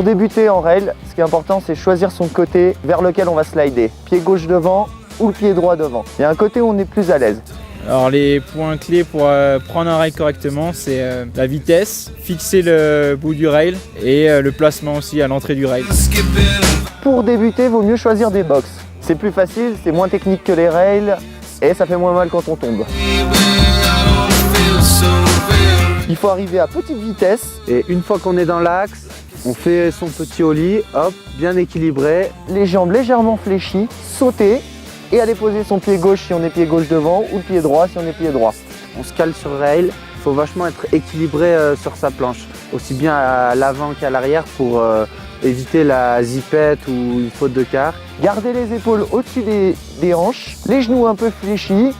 débuter en rail, ce qui est important, c'est choisir son côté vers lequel on va slider. Pied gauche devant ou le pied droit devant. Il y a un côté où on est plus à l'aise. Alors les points clés pour prendre un rail correctement, c'est la vitesse, fixer le bout du rail et le placement aussi à l'entrée du rail. Pour débuter, il vaut mieux choisir des box. C'est plus facile, c'est moins technique que les rails et ça fait moins mal quand on tombe. Il faut arriver à petite vitesse. Et une fois qu'on est dans l'axe, on fait son petit ollie, hop, bien équilibré. Les jambes légèrement fléchies, sauter et aller poser son pied gauche si on est pied gauche devant ou le pied droit si on est pied droit. On se cale sur rail, il faut vachement être équilibré sur sa planche, aussi bien à l'avant qu'à l'arrière pour éviter la zipette ou une faute de quart. Gardez les épaules au-dessus des hanches, les genoux un peu fléchis,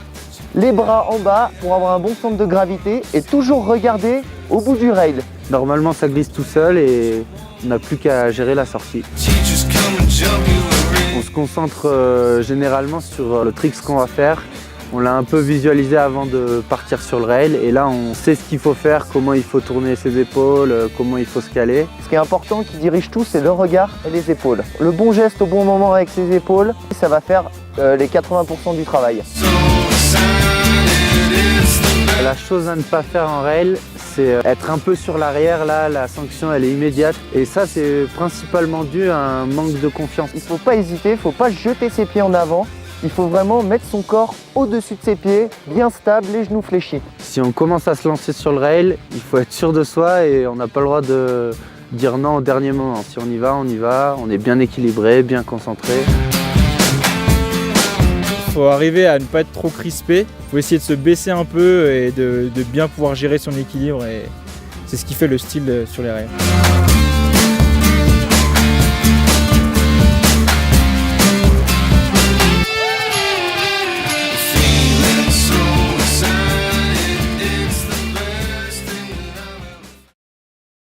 les bras en bas pour avoir un bon centre de gravité et toujours regarder au bout du rail. Normalement ça glisse tout seul et on n'a plus qu'à gérer la sortie. On se concentre généralement sur le trick qu'on va faire. On l'a un peu visualisé avant de partir sur le rail et là on sait ce qu'il faut faire, comment il faut tourner ses épaules, comment il faut se caler. Ce qui est important qui dirige tout, c'est le regard et les épaules. Le bon geste au bon moment avec ses épaules, ça va faire les 80% du travail. La chose à ne pas faire en rail, c'est être un peu sur l'arrière. Là, la sanction elle est immédiate et ça c'est principalement dû à un manque de confiance. Il ne faut pas hésiter, il ne faut pas jeter ses pieds en avant. Il faut vraiment mettre son corps au-dessus de ses pieds, bien stable, les genoux fléchis. Si on commence à se lancer sur le rail, il faut être sûr de soi et on n'a pas le droit de dire non au dernier moment. Si on y va, on est bien équilibré, bien concentré. Il faut arriver à ne pas être trop crispé, il faut essayer de se baisser un peu et de bien pouvoir gérer son équilibre et c'est ce qui fait le style sur les rails.